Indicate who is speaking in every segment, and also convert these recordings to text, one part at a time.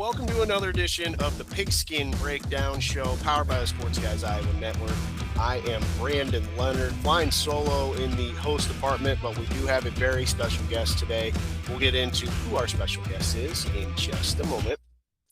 Speaker 1: Welcome to another edition of the Pigskin Breakdown Show, powered by the Sports Guys Iowa Network. I am Brandon Leonard, flying solo in the host department, but we do have a very special guest today. We'll get into who our special guest is in just a moment.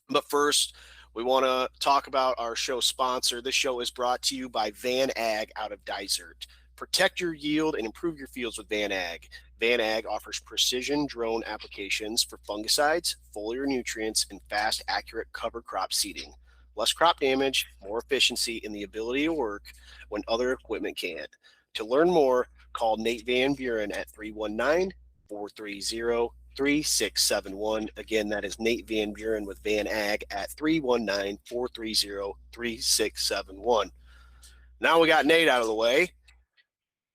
Speaker 1: But first, we want to talk about our show sponsor. This show is brought to you by Van Ag out of Dysart. Protect your yield and improve your fields with Van Ag. Van Ag offers precision drone applications for fungicides, foliar nutrients, and fast, accurate cover crop seeding. Less crop damage, more efficiency, and the ability to work when other equipment can't. To learn more, call Nate Van Buren at 319-430-3671. Again, that is Nate Van Buren with Van Ag at 319-430-3671. Now we got Nate out of the way.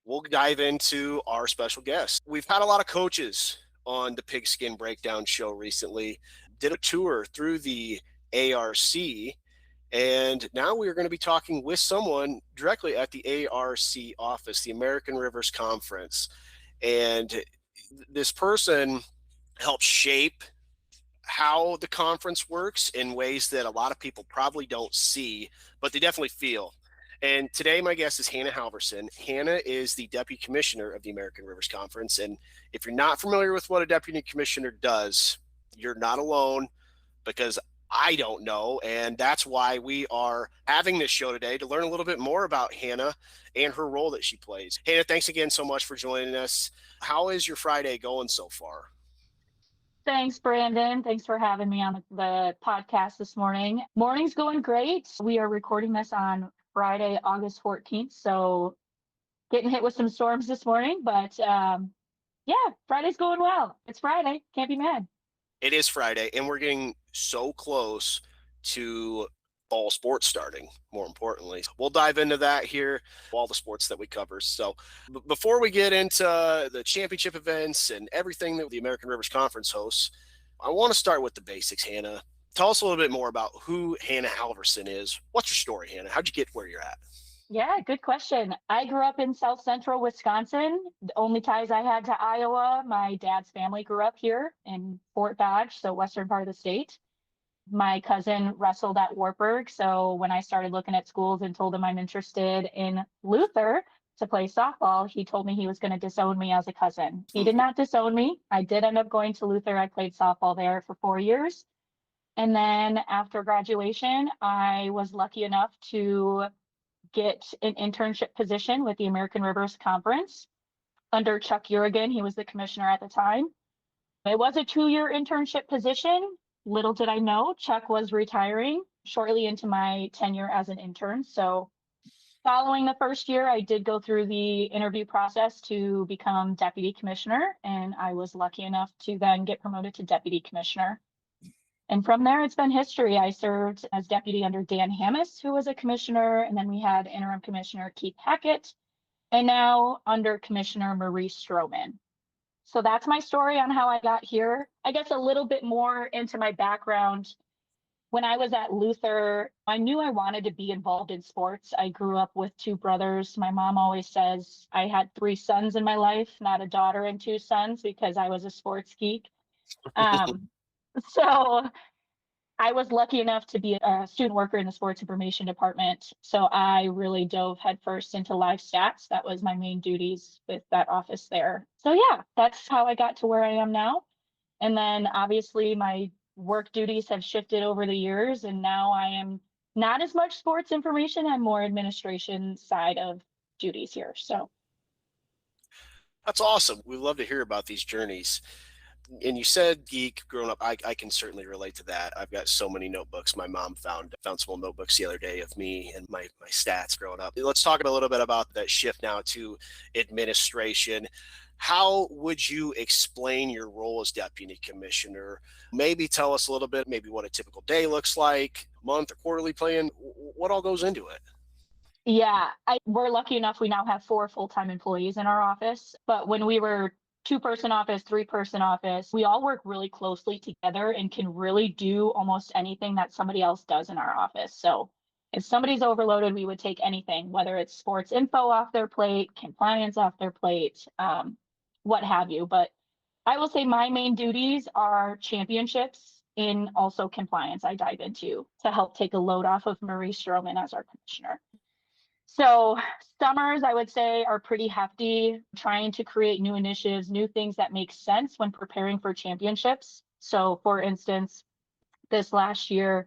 Speaker 1: We'll dive into our special guest. We've had a lot of coaches on the Pigskin Breakdown Show recently. Did a tour through the ARC, and now we are going to be talking with someone directly at the ARC office, the American Rivers Conference. And this person helped shape how the conference works in ways that a lot of people probably don't see, but they definitely feel. And today, my guest is Hannah Halverson. Hannah is the Deputy Commissioner of the American Rivers Conference. And if you're not familiar with what a Deputy Commissioner does, you're not alone, because I don't know. And that's why we are having this show today, to learn a little bit more about Hannah and her role that she plays. Hannah, thanks again so much for joining us. How is your Friday going so far?
Speaker 2: Thanks, Brandon. Thanks for having me on the podcast this morning. Morning's going great. We are recording this on Friday, August 14th. So getting hit with some storms this morning, but yeah, Friday's going well. It's Friday. Can't be mad.
Speaker 1: It is Friday, and we're getting so close to fall sports starting, more importantly. We'll dive into that here, all the sports that we cover. So before we get into the championship events and everything that the American Rivers Conference hosts, I want to start with the basics, Hannah. Tell us a little bit more about who Hannah Halverson is. What's your story, Hannah? How'd you get where you're at?
Speaker 2: Yeah, good question. I grew up in South Central Wisconsin. The only ties I had to Iowa, my dad's family grew up here in Fort Dodge, so western part of the state. My cousin wrestled at Wartburg, so when I started looking at schools and told him I'm interested in Luther to play softball, he told me he was going to disown me as a cousin. He did not disown me. I did end up going to Luther. I played softball there for 4 years. And then after graduation, I was lucky enough to get an internship position with the American Rivers Conference under Chuck Urigan. He was the commissioner at the time. It was a 2-year internship position. Little did I know, Chuck was retiring shortly into my tenure as an intern. So following the first year, I did go through the interview process to become deputy commissioner, and I was lucky enough to then get promoted to deputy commissioner. And from there, it's been history. I served as deputy under Dan Hammis, who was a commissioner, and then we had interim commissioner Keith Hackett, and now under Commissioner Marie Stroman. So that's my story on how I got here. I guess a little bit more into my background. When I was at Luther, I knew I wanted to be involved in sports. I grew up with 2 brothers. My mom always says I had 3 sons in my life, not a daughter and 2 sons, because I was a sports geek. So I was lucky enough to be a student worker in the sports information department. So I really dove headfirst into live stats. That was my main duties with that office there. So yeah, that's how I got to where I am now. And then obviously my work duties have shifted over the years, and now I am not as much sports information. I'm more administration side of duties here. So
Speaker 1: That's awesome. We love to hear about these journeys. And you said geek growing up. I can certainly relate to that. I've got so many notebooks. My mom found some old notebooks the other day of me and my stats growing up. Let's talk a little bit about that shift now to administration. How would you explain your role as deputy commissioner? Maybe tell us a little bit, maybe what a typical day looks like, month or quarterly plan, what all goes into it?
Speaker 2: yeah, we're lucky enough we now have 4 full-time employees in our office. But when we were 2-person office, 3-person office, we all work really closely together and can really do almost anything that somebody else does in our office. So if somebody's overloaded, we would take anything, whether it's sports info off their plate, compliance off their plate, what have you. But I will say my main duties are championships, in also compliance I dive into to help take a load off of Marie Stroman as our commissioner. So summers, I would say, are pretty hefty, trying to create new initiatives, new things that make sense when preparing for championships. So for instance, this last year,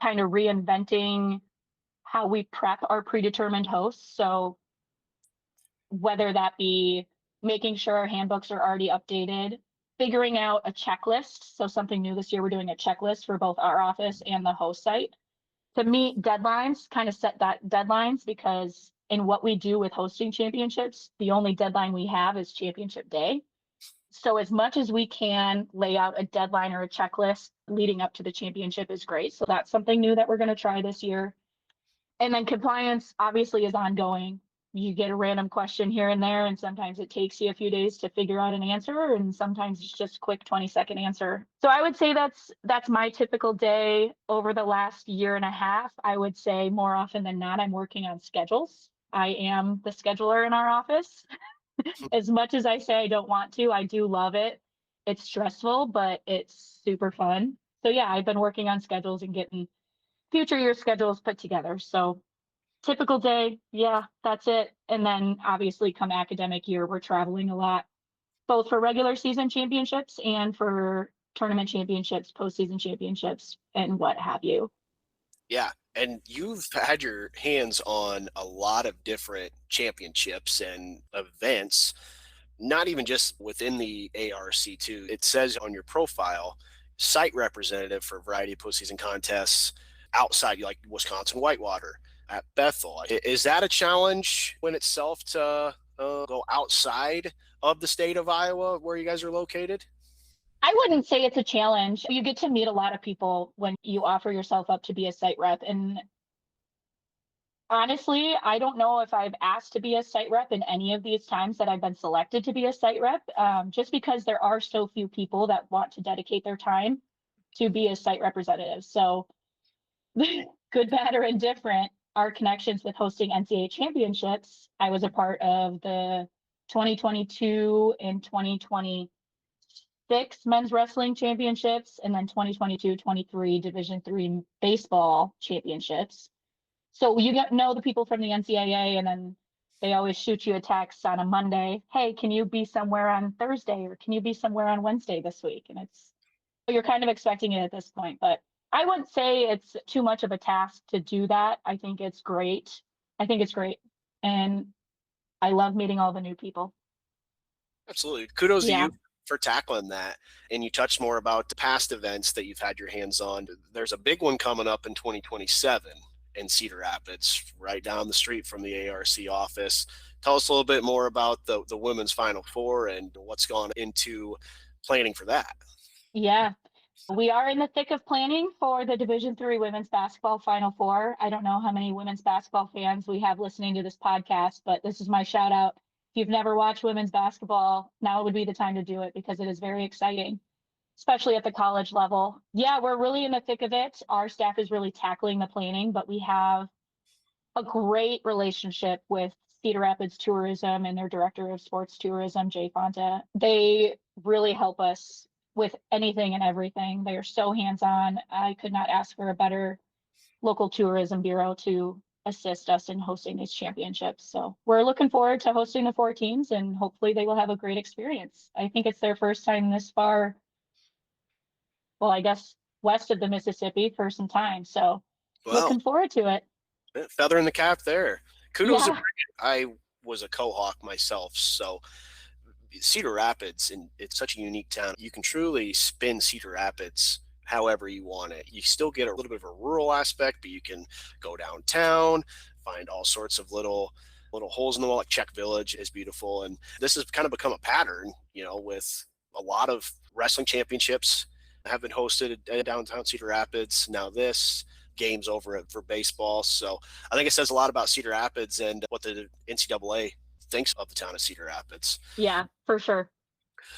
Speaker 2: kind of reinventing how we prep our predetermined hosts. So whether that be making sure our handbooks are already updated, figuring out a checklist. So something new this year, we're doing a checklist for both our office and the host site to meet deadlines, kind of set that deadlines, because in what we do with hosting championships, the only deadline we have is championship day. So as much as we can lay out a deadline or a checklist leading up to the championship is great. So that's something new that we're going to try this year. And then compliance obviously is ongoing. You get a random question here and there, and sometimes it takes you a few days to figure out an answer, and sometimes it's just a quick 20-second answer. So I would say that's my typical day over the last year and a half. I would say more often than not, I'm working on schedules. I am the scheduler in our office. As much as I say I don't want to, I do love it. It's stressful, but it's super fun. So yeah, I've been working on schedules and getting future year schedules put together. So typical day, yeah, that's it. And then obviously come academic year, we're traveling a lot, both for regular season championships and for tournament championships, postseason championships, and what have you.
Speaker 1: Yeah. And you've had your hands on a lot of different championships and events, not even just within the ARC2. It says on your profile, site representative for a variety of postseason contests outside, like Wisconsin Whitewater, at Bethel. Is that a challenge in itself to go outside of the state of Iowa where you guys are located?
Speaker 2: I wouldn't say it's a challenge. You get to meet a lot of people when you offer yourself up to be a site rep. And honestly, I don't know if I've asked to be a site rep in any of these times that I've been selected to be a site rep, just because there are so few people that want to dedicate their time to be a site representative. So good, bad, or indifferent, our connections with hosting NCAA championships. I was a part of the 2022 and 2026 men's wrestling championships, and then 2022-23 Division III baseball championships. So you get know the people from the NCAA, and then they always shoot you a text on a Monday. Hey, can you be somewhere on Thursday, or can you be somewhere on Wednesday this week? And you're kind of expecting it at this point, but I wouldn't say it's too much of a task to do that. I think it's great. And I love meeting all the new people.
Speaker 1: Absolutely. Kudos to
Speaker 2: Yeah.
Speaker 1: you for tackling that. And you touched more about the past events that you've had your hands on. There's a big one coming up in 2027 in Cedar Rapids, right down the street from the ARC office. Tell us a little bit more about the women's Final Four and what's gone into planning for that.
Speaker 2: Yeah. We are in the thick of planning for the Division III women's basketball Final Four. I don't know how many women's basketball fans we have listening to this podcast, but this is my shout out. If you've never watched women's basketball, now would be the time to do it, because it is very exciting, especially at the college level. Yeah, we're really in the thick of it. Our staff is really tackling the planning, but we have a great relationship with Cedar Rapids Tourism and their director of sports tourism, Jay Fonta. They really help us with anything and everything. They are so hands-on. I could not ask for a better local tourism bureau to assist us in hosting these championships. So we're looking forward to hosting the 4 teams, and hopefully they will have a great experience. I think it's their first time this far, well, I guess west of the Mississippi for some time. So looking forward to it.
Speaker 1: Feather in the cap there. Kudos.
Speaker 2: Yeah.
Speaker 1: I was a Cohawk myself, so Cedar Rapids, and it's such a unique town. You can truly spin Cedar Rapids however you want it. You still get a little bit of a rural aspect, but you can go downtown, find all sorts of little holes in the wall. Like Czech Village is beautiful, and this has kind of become a pattern, with a lot of wrestling championships have been hosted at downtown Cedar Rapids. Now this games over for baseball. So I think it says a lot about Cedar Rapids and what the NCAA thinks of the town of Cedar Rapids.
Speaker 2: Yeah, for sure.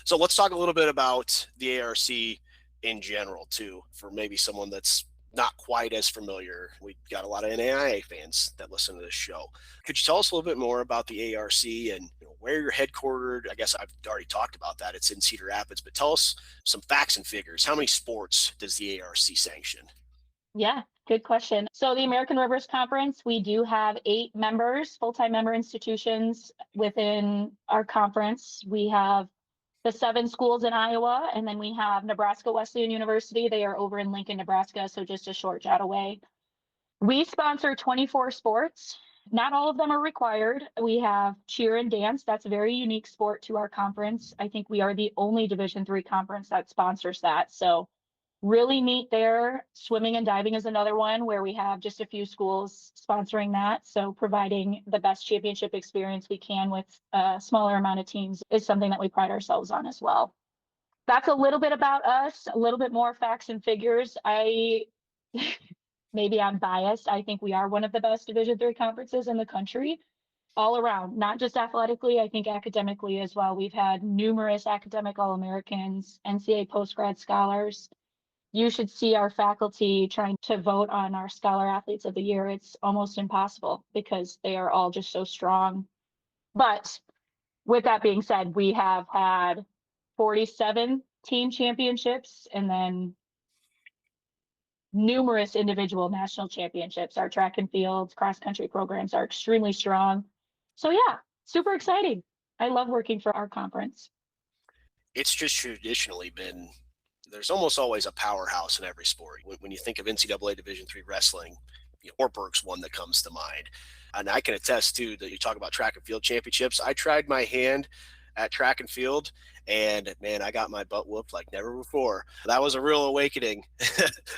Speaker 1: So let's talk a little bit about the ARC in general too, for maybe someone that's not quite as familiar. We got a lot of NAIA fans that listen to this show. Could you tell us a little bit more about the ARC and where you're headquartered? I guess I've already talked about that. It's in Cedar Rapids, but tell us some facts and figures. How many sports does the ARC sanction?
Speaker 2: Yeah, good question. So the American Rivers Conference, we do have 8 members, full-time member institutions within our conference. We have the 7 schools in Iowa, and then we have Nebraska Wesleyan University. They are over in Lincoln, Nebraska, so just a short jet away. We sponsor 24 sports. Not all of them are required. We have cheer and dance. That's a very unique sport to our conference. I think we are the only Division III conference that sponsors that. So really neat there. Swimming and diving is another one where we have just a few schools sponsoring that. So providing the best championship experience we can with a smaller amount of teams is something that we pride ourselves on as well. That's a little bit about us, a little bit more facts and figures. Maybe I'm biased. I think we are one of the best Division III conferences in the country all around, not just athletically, I think academically as well. We've had numerous academic All-Americans, NCAA post-grad scholars. You should see our faculty trying to vote on our Scholar Athletes of the Year. It's almost impossible because they are all just so strong. But with that being said, we have had 47 team championships and then numerous individual national championships. Our track and field, cross country programs are extremely strong. So yeah, super exciting. I love working for our conference.
Speaker 1: It's just traditionally been, there's almost always a powerhouse in every sport. When you think of NCAA Division III wrestling, Ortberg's one that comes to mind. And I can attest too that you talk about track and field championships. I tried my hand at track and field, and man, I got my butt whooped like never before. That was a real awakening,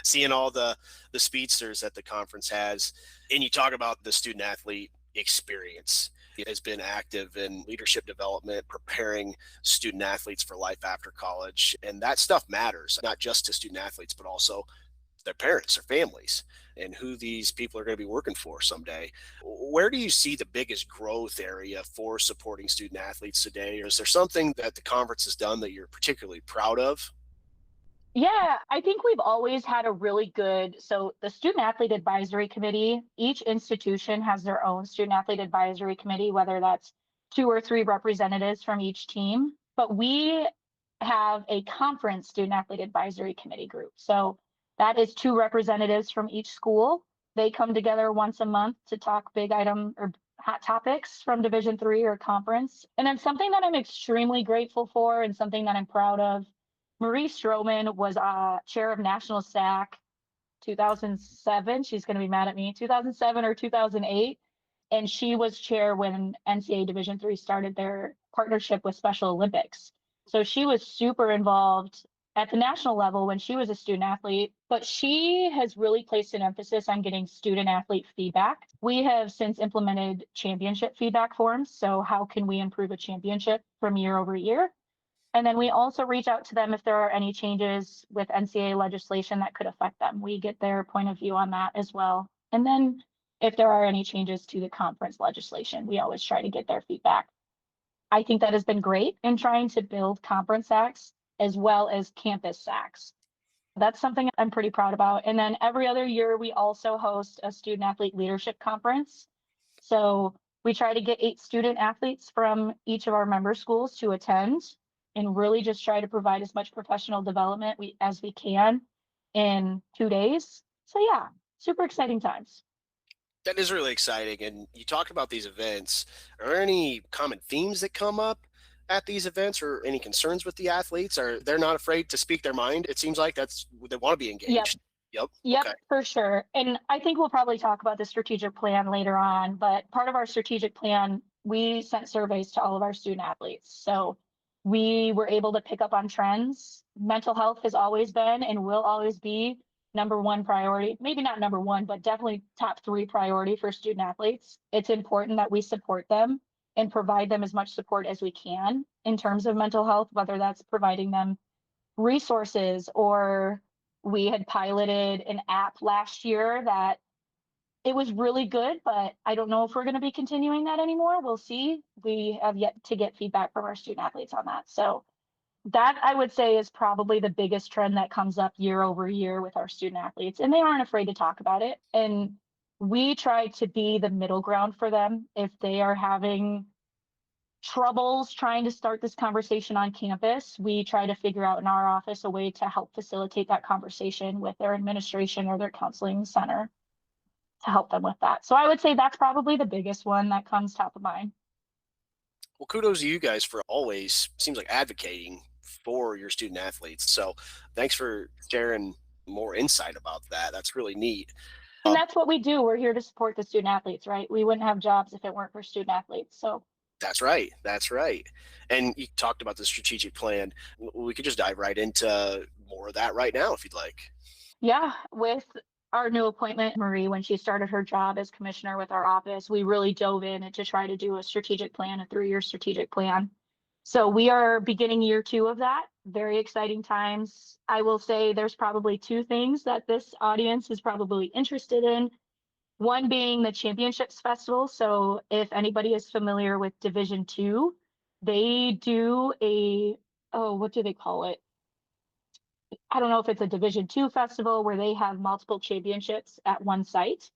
Speaker 1: seeing all the speedsters that the conference has. And you talk about the student athlete experience. It has been active in leadership development, preparing student athletes for life after college. And that stuff matters, not just to student athletes, but also their parents, their families, and who these people are going to be working for someday. Where do you see the biggest growth area for supporting student athletes today? Or is there something that the conference has done that you're particularly proud of?
Speaker 2: Yeah, I think we've always had a really good, so the Student Athlete Advisory Committee, each institution has their own Student Athlete Advisory Committee, whether that's 2 or 3 representatives from each team. But we have a conference Student Athlete Advisory Committee group. So that is 2 representatives from each school. They come together once a month to talk big item or hot topics from Division III or conference. And then something that I'm extremely grateful for and something that I'm proud of, Marie Stroman was chair of National SAC 2007. She's going to be mad at me, 2007 or 2008. And she was chair when NCAA Division III started their partnership with Special Olympics. So she was super involved at the national level when she was a student athlete, but she has really placed an emphasis on getting student athlete feedback. We have since implemented championship feedback forms. So how can we improve a championship from year over year? And then we also reach out to them if there are any changes with NCAA legislation that could affect them. We get their point of view on that as well. And then if there are any changes to the conference legislation, we always try to get their feedback. I think that has been great in trying to build conference SACs as well as campus SACs. That's something I'm pretty proud about. And then every other year, we also host a student athlete leadership conference. So we try to get 8 student athletes from each of our member schools to attend and really just try to provide as much professional development as we can in 2 days. So yeah, super exciting times.
Speaker 1: That is really exciting. And you talked about these events. Are there any common themes that come up at these events, or any concerns with the athletes? Are they're not afraid to speak their mind? It seems like that's they want to be
Speaker 2: Yep.
Speaker 1: engaged. Yep.
Speaker 2: Yep,
Speaker 1: Okay.
Speaker 2: for sure. And I think we'll probably talk about the strategic plan later on, but part of our strategic plan, we sent surveys to all of our student athletes. So we were able to pick up on trends. Mental health has always been and will always be number 1 priority. Maybe not number 1, but definitely top 3 priority for student athletes. It's important that we support them and provide them as much support as we can in terms of mental health, whether that's providing them resources, or we had piloted an app last year that it was really good, but I don't know if we're going to be continuing that anymore. We'll see. We have yet to get feedback from our student athletes on that. So That I would say is probably the biggest trend that comes up year over year with our student athletes, and they aren't afraid to talk about it. And we try to be the middle ground for them if they are having troubles trying to start this conversation on campus. We try to figure out in our office a way to help facilitate that conversation with their administration or their counseling center to help them with that. So I would say that's probably the biggest one that comes top of mind.
Speaker 1: Well, kudos to you guys for always, seems like, advocating for your student athletes. So thanks for sharing more insight about that. That's really neat.
Speaker 2: And that's what we do. We're here to support the student athletes, right? We wouldn't have jobs if it weren't for student athletes. So
Speaker 1: That's right. That's right. And you talked about the strategic plan. We could just dive right into more of that right now if you'd like.
Speaker 2: yeah, with our new appointment, Marie, when she started her job as commissioner with our office, we really dove in and to try to do a strategic plan, a 3-year strategic plan. So we are beginning year 2 of that. Very exciting times. I will say there's probably 2 things that this audience is probably interested in. One being the Championships Festival. So if anybody is familiar with Division II, they do a, oh, what do they call it? I don't know if it's a Division II festival where they have multiple championships at one site.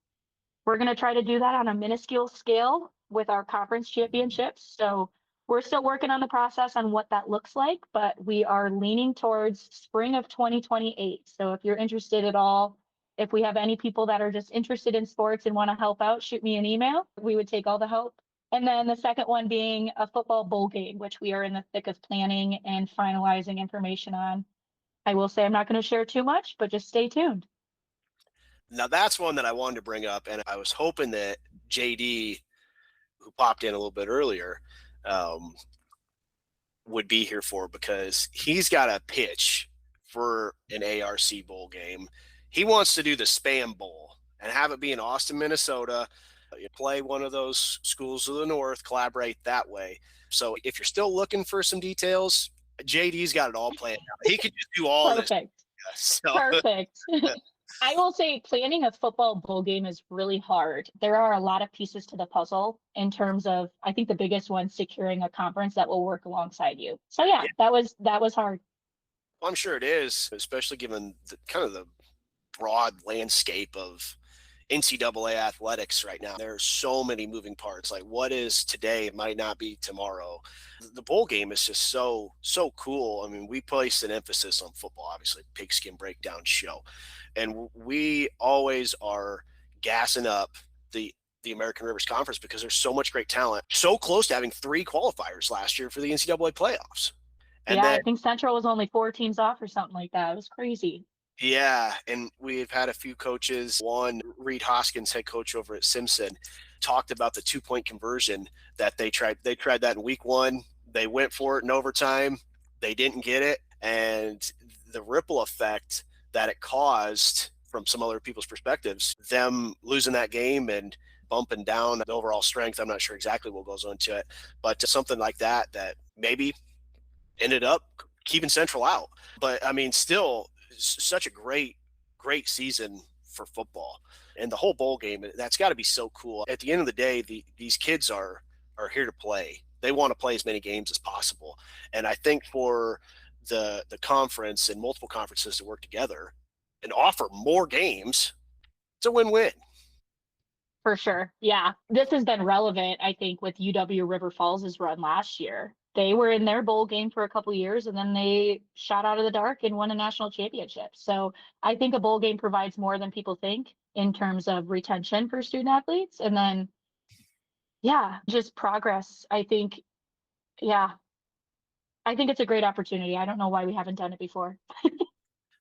Speaker 2: We're going to try to do that on a minuscule scale with our conference championships. So we're still working on the process on what that looks like, but we are leaning towards spring of 2028. So if you're interested at all, if we have any people that are just interested in sports and want to help out, shoot me an email. We would take all the help. And then the second one being a football bowl game, which we are in the thick of planning and finalizing information on. I will say I'm not going to share too much, but just stay tuned.
Speaker 1: Now, that's one that I wanted to bring up. And I was hoping that JD, who popped in a little bit earlier, um, would be here for, because he's got a pitch for an ARC bowl game. He wants to do the Spam Bowl and have it be in Austin, Minnesota. You play one of those schools of the North, collaborate that way. So if you're still looking for some details, JD's got it all planned out. He could just do all
Speaker 2: Perfect.
Speaker 1: this. So,
Speaker 2: Perfect. I will say planning a football bowl game is really hard. There are a lot of pieces to the puzzle in terms of, I think the biggest one, securing a conference that will work alongside you. So yeah, that was hard.
Speaker 1: I'm sure it is, especially given the kind of the broad landscape of NCAA athletics right now. There are so many moving parts. Like, what is today might not be tomorrow. The bowl game is just so cool. I mean, we place an emphasis on football, obviously, Pigskin breakdown show, and we always are gassing up the American Rivers Conference because there's so much great talent. So close to having 3 qualifiers last year for the NCAA playoffs. And
Speaker 2: yeah,
Speaker 1: then,
Speaker 2: I think Central was only 4 teams off or something like that. It was crazy.
Speaker 1: yeah, and we've had a few coaches. One, Reed Hoskins, head coach over at Simpson, talked about the 2-point conversion that they tried. They tried that in week 1. They went for it in overtime. They didn't get it, and the ripple effect that it caused from some other people's perspectives, them losing that game and bumping down the overall strength. I'm not sure exactly what goes into it, but something like that maybe ended up keeping Central out. But I mean, still such a great season for football, and the whole bowl game. That's got to be so cool. At the end of the day, these kids are here to play. They want to play as many games as possible, and I think for the conference and multiple conferences to work together and offer more games, it's a win-win.
Speaker 2: For sure. Yeah. This has been relevant, I think, with UW River Falls' run last year. They were in their bowl game for a couple of years and then they shot out of the dark and won a national championship. So I think a bowl game provides more than people think in terms of retention for student athletes. And then, yeah, just progress. I think, yeah, I think it's a great opportunity. I don't know why we haven't done it before.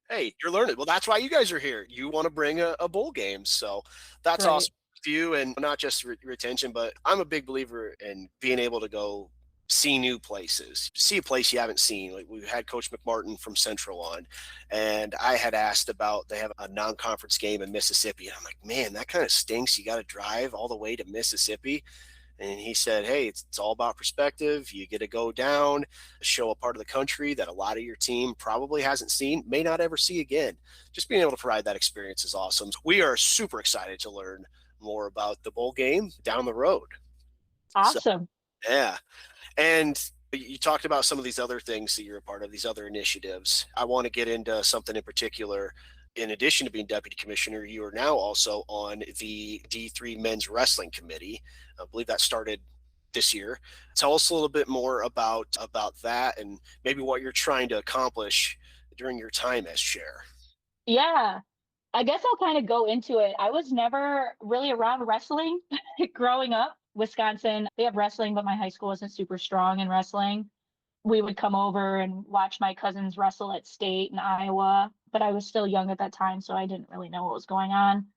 Speaker 1: Hey, you're learning. Well, that's why you guys are here. You want to bring a bowl game. So that's
Speaker 2: Right.
Speaker 1: awesome for you, and not just retention, but I'm a big believer in being able to go see new places, see a place you haven't seen. Like, we had Coach McMartin from Central on, and I had asked about, they have a non-conference game in Mississippi. And I'm like, man, that kind of stinks. You got to drive all the way to Mississippi. And he said, hey, it's all about perspective. You get to go down, show a part of the country that a lot of your team probably hasn't seen, may not ever see again. Just being able to provide that experience is awesome. We are super excited to learn more about the bowl game down the road.
Speaker 2: Awesome.
Speaker 1: So, yeah. And You talked about some of these other things that you're a part of, these other initiatives. I want to get into something in particular. In addition to being deputy commissioner, you are now also on the D3 Men's Wrestling Committee. I believe that started this year. Tell us a little bit more about that and maybe what you're trying to accomplish during your time as chair.
Speaker 2: Yeah, I guess I'll kind of go into it. I was never really around wrestling growing up. Wisconsin, they have wrestling, but my high school wasn't super strong in wrestling. We would come over and watch my cousins wrestle at state in Iowa, but I was still young at that time, so I didn't really know what was going on.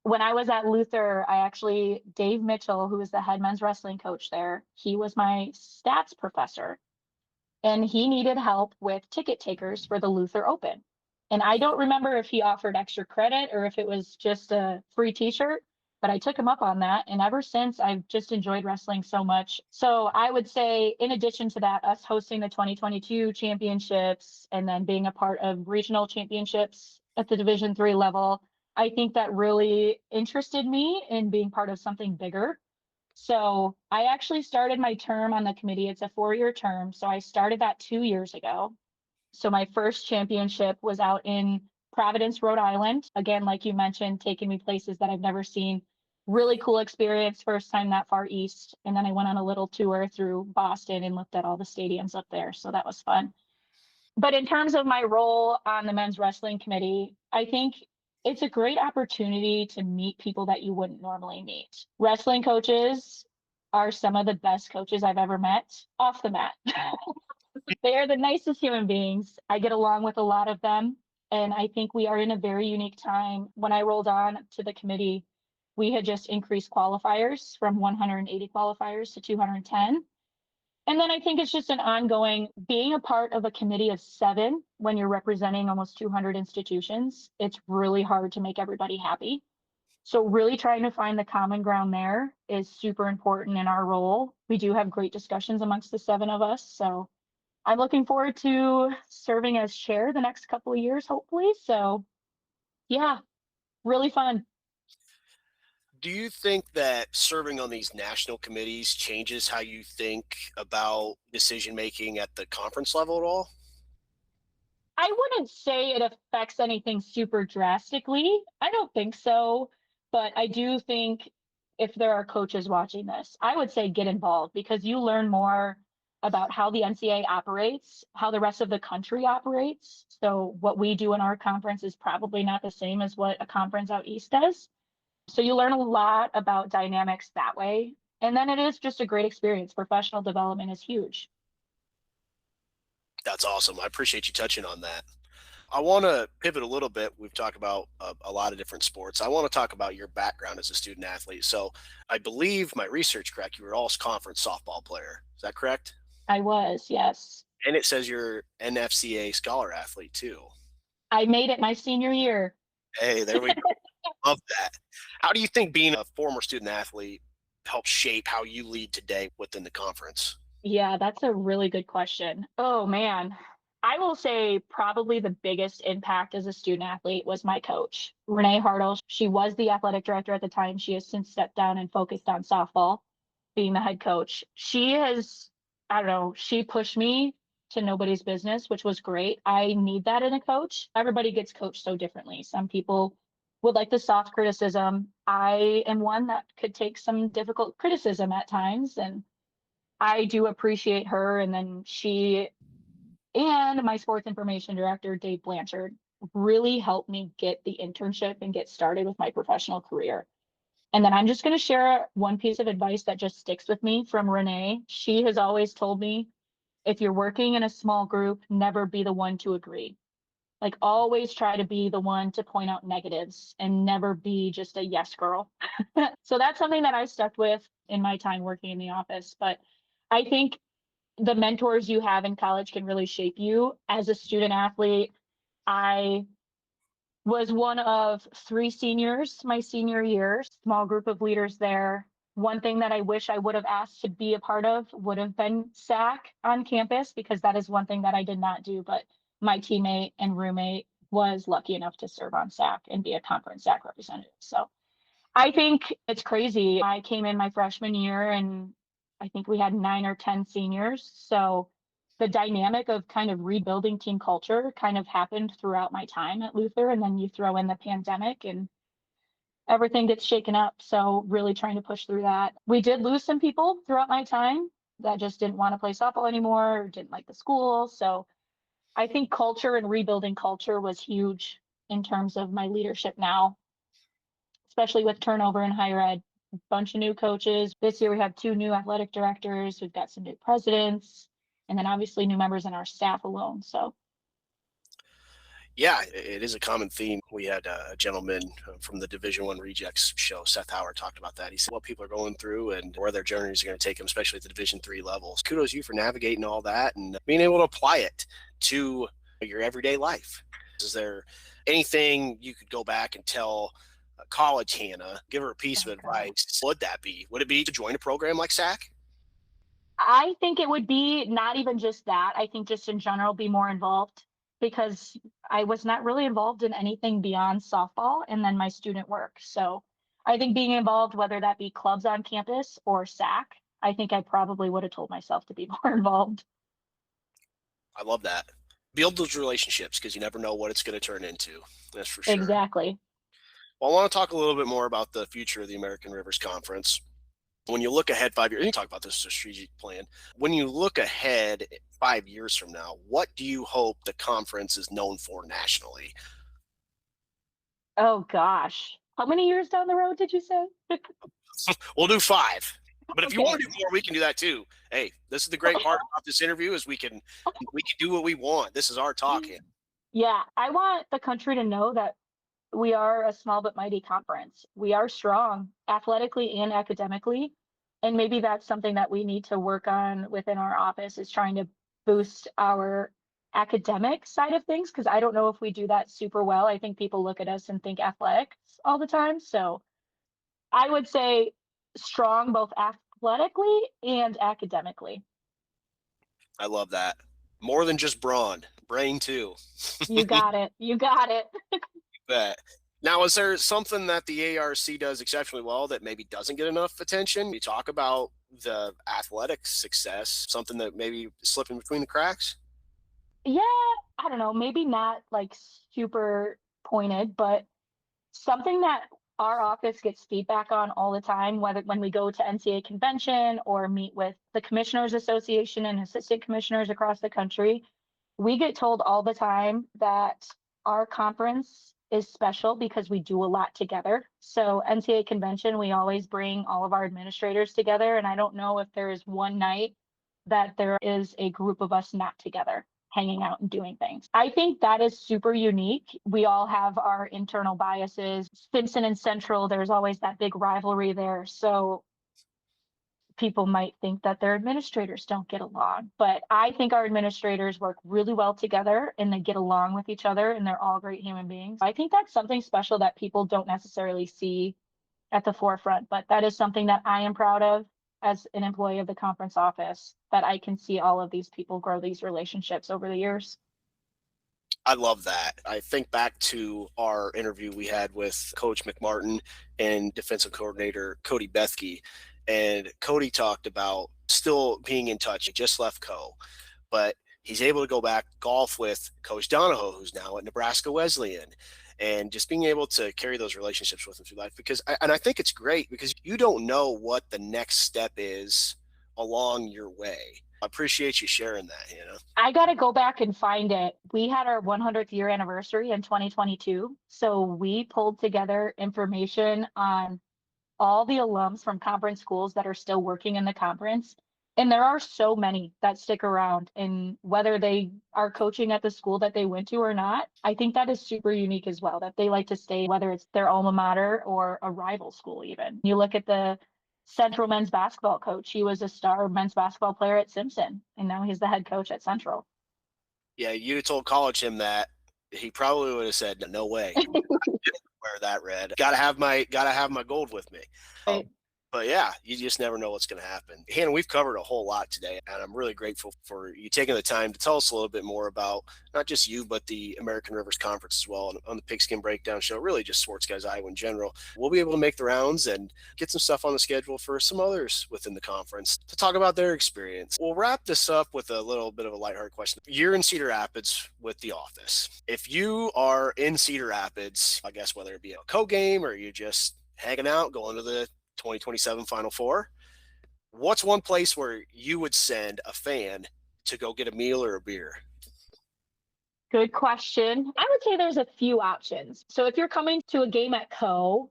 Speaker 2: When I was at Luther, Dave Mitchell, who was the head men's wrestling coach there, he was my stats professor and he needed help with ticket takers for the Luther Open. And I don't remember if he offered extra credit or if it was just a free t-shirt, but I took him up on that. And ever since, I've just enjoyed wrestling so much. So I would say, in addition to that, us hosting the 2022 championships and then being a part of regional championships at the Division III level, I think that really interested me in being part of something bigger. So I actually started my term on the committee. It's a 4-year term. So I started that 2 years ago. So my first championship was out in Providence, Rhode Island. Again, like you mentioned, taking me places that I've never seen. Really cool experience, first time that far east. And then I went on a little tour through Boston and looked at all the stadiums up there. So that was fun. But in terms of my role on the men's wrestling committee, I think it's a great opportunity to meet people that you wouldn't normally meet. Wrestling coaches are some of the best coaches I've ever met off the mat. They are the nicest human beings. I get along with a lot of them. And I think we are in a very unique time. When I rolled on to the committee, we had just increased qualifiers from 180 qualifiers to 210. And then I think it's just an ongoing being a part of a committee of 7 when you're representing almost 200 institutions. It's really hard to make everybody happy. So really trying to find the common ground there is super important in our role. We do have great discussions amongst the 7 of us. So I'm looking forward to serving as chair the next couple of years, hopefully. So yeah, really fun.
Speaker 1: Do you think that serving on these national committees changes how you think about decision making at the conference level at all?
Speaker 2: I wouldn't say it affects anything super drastically. I don't think so. But I do think if there are coaches watching this, I would say get involved because you learn more about how the NCAA operates, how the rest of the country operates. So what we do in our conference is probably not the same as what a conference out east does. So you learn a lot about dynamics that way. And then it is just a great experience. Professional development is huge.
Speaker 1: That's awesome. I appreciate you touching on that. I want to pivot a little bit. We've talked about a lot of different sports. I want to talk about your background as a student athlete. So I believe my research correct. You were all conference softball player. Is that correct?
Speaker 2: I was, yes.
Speaker 1: And it says you're NFCA scholar athlete too.
Speaker 2: I made it my senior year.
Speaker 1: Hey, there we go. Love that. How do you think being a former student athlete helps shape how you lead today within the conference?
Speaker 2: Yeah, that's a really good question. Oh man. I will say probably the biggest impact as a student athlete was my coach, Renee Hartle. She was the athletic director at the time. She has since stepped down and focused on softball, being the head coach. She has, I don't know, she pushed me to nobody's business, which was great. I need that in a coach. Everybody gets coached so differently. Some people would like the soft criticism. I am one that could take some difficult criticism at times, and I do appreciate her. And then she and my sports information director, Dave Blanchard, really helped me get the internship and get started with my professional career. And then I'm just going to share one piece of advice that just sticks with me from Renee. She has always told me if you're working in a small group, never be the one to agree. Like always try to be the one to point out negatives and never be just a yes girl. So that's something that I stuck with in my time working in the office. But I think the mentors you have in college can really shape you. As a student athlete, I was one of 3 seniors my senior year, small group of leaders there. One thing that I wish I would have asked to be a part of would have been SAC on campus because that is one thing that I did not do, but my teammate and roommate was lucky enough to serve on SAC and be a conference SAC representative. So I think it's crazy. I came in my freshman year and I think we had 9 or 10 seniors. So the dynamic of kind of rebuilding team culture kind of happened throughout my time at Luther. And then you throw in the pandemic and everything gets shaken up. So really trying to push through that. We did lose some people throughout my time that just didn't want to play softball anymore, or didn't like the school. So I think culture and rebuilding culture was huge in terms of my leadership now, especially with turnover in higher ed. A bunch of new coaches. This year we have 2 new athletic directors. We've got some new presidents, and then obviously new members in our staff alone. So
Speaker 1: Yeah, it is a common theme. We had a gentleman from the Division I Rejects show, Seth Howard, talked about that. He said what people are going through and where their journeys are going to take them, especially at the Division III levels. Kudos to you for navigating all that and being able to apply it to your everyday life. Is there anything you could go back and tell college Hannah, give her a piece of advice? What would that be? Would it be to join a program like SAC?
Speaker 2: I think it would be not even just that. I think just in general, be more involved, because I was not really involved in anything beyond softball and then my student work. So I think being involved, whether that be clubs on campus or SAC, I think I probably would have told myself to be more involved.
Speaker 1: I love that. Build those relationships because you never know what it's going to turn into. That's for sure.
Speaker 2: Exactly.
Speaker 1: Well, I want to talk a little bit more about the future of the American Rivers Conference. When you look ahead 5 years, you talk about this strategic plan. When you look ahead 5 years from now, what do you hope the conference is known for nationally?
Speaker 2: Oh gosh. How many years down the road did you say?
Speaker 1: We'll do 5. But if you
Speaker 2: Okay.
Speaker 1: want to do more, we can do that too. Hey, this is the great part about this interview is we can do what we want. This is our talking.
Speaker 2: Yeah, I want the country to know that we are a small but mighty conference. We are strong athletically and academically. And maybe that's something that we need to work on within our office, is trying to boost our academic side of things. Cause I don't know if we do that super well. I think people look at us and think athletics all the time. So I would say strong both athletically and academically.
Speaker 1: I love that. More than just brain too.
Speaker 2: You got it. You got it.
Speaker 1: Bet. Now, is there something that the ARC does exceptionally well that maybe doesn't get enough attention? You talk about the athletic success, something that maybe slipping between the cracks?
Speaker 2: Yeah, I don't know, maybe not like super pointed, but something that our office gets feedback on all the time, whether when we go to NCAA convention or meet with the Commissioners Association and assistant commissioners across the country, we get told all the time that our conference is special because we do a lot together. So NCAA convention, we always bring all of our administrators together. And I don't know if there is one night that there is a group of us not together, hanging out and doing things. I think that is super unique. We all have our internal biases. Simpson and Central, there's always that big rivalry there. So people might think that their administrators don't get along, but I think our administrators work really well together and they get along with each other and they're all great human beings. I think that's something special that people don't necessarily see at the forefront, but that is something that I am proud of as an employee of the conference office, that I can see all of these people grow these relationships over the years.
Speaker 1: I love that. I think back to our interview we had with Coach McMartin and defensive coordinator Cody Bethke. And Cody talked about still being in touch. He just left but he's able to go back golf with Coach Donahoe, who's now at Nebraska Wesleyan, and just being able to carry those relationships with him through life. I think it's great because you don't know what the next step is along your way. I appreciate you sharing that,
Speaker 2: I got to go back and find it. We had our 100th year anniversary in 2022. So we pulled together information on all the alums from conference schools that are still working in the conference. And there are so many that stick around, and whether they are coaching at the school that they went to or not, I think that is super unique as well, that they like to stay, whether it's their alma mater or a rival school even. You look at the Central men's basketball coach. He was a star men's basketball player at Simpson, and now he's the head coach at Central.
Speaker 1: Yeah, you told college him that, he probably would have said, "No way, wear that red. Gotta have my gold with me."
Speaker 2: Right.
Speaker 1: But yeah, you just never know what's going to happen. Hannah, we've covered a whole lot today, and I'm really grateful for you taking the time to tell us a little bit more about not just you, but the American Rivers Conference as well on the Pigskin Breakdown Show, really just Sports Guys Iowa in general. We'll be able to make the rounds and get some stuff on the schedule for some others within the conference to talk about their experience. We'll wrap this up with a little bit of a lighthearted question. You're in Cedar Rapids with the office. If you are in Cedar Rapids, I guess whether it be a co-game or you just hanging out, going to the 2027 Final Four, what's one place where you would send a fan to go get a meal or a beer?
Speaker 2: Good question. I would say there's a few options. So if you're coming to a game at Co,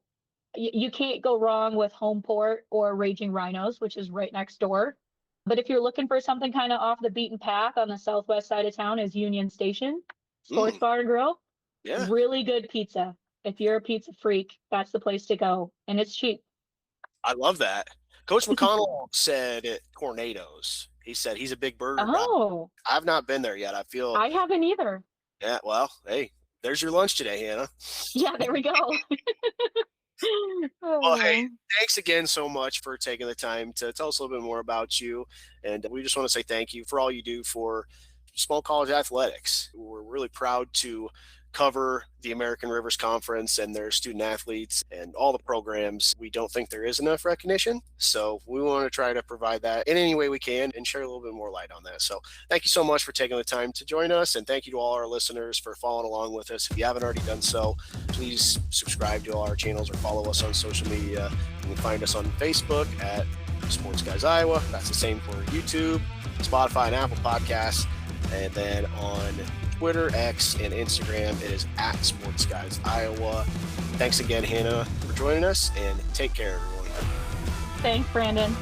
Speaker 2: you can't go wrong with Homeport or Raging Rhinos, which is right next door. But if you're looking for something kind of off the beaten path on the southwest side of town, is Union Station Sports Bar and Grill.
Speaker 1: Yeah,
Speaker 2: Really good pizza. If you're a pizza freak, that's the place to go, and it's cheap.
Speaker 1: I love that. Coach McConnell said Tornadoes. He said he's a big burger guy.
Speaker 2: Oh,
Speaker 1: I've not been there yet. I feel,
Speaker 2: I haven't either.
Speaker 1: yeah, well, hey, there's your lunch today, Hannah.
Speaker 2: Yeah, there we go.
Speaker 1: Well, hey,
Speaker 2: Oh,
Speaker 1: thanks again so much for taking the time to tell us a little bit more about you. And we just want to say thank you for all you do for small college athletics. We're really proud to cover the American Rivers Conference and their student athletes and all the programs. We don't think there is enough recognition, so we want to try to provide that in any way we can and share a little bit more light on that. So thank you so much for taking the time to join us, and thank you to all our listeners for following along with us. If you haven't already done so, please subscribe to all our channels or follow us on social media. You can find us on Facebook at Sports Guys Iowa. That's the same for YouTube, Spotify, and Apple Podcasts. And then on Twitter, X, and Instagram, it is at Sports Guys Iowa. Thanks again, Hannah, for joining us, and take care, everyone.
Speaker 2: thanks, Brandon.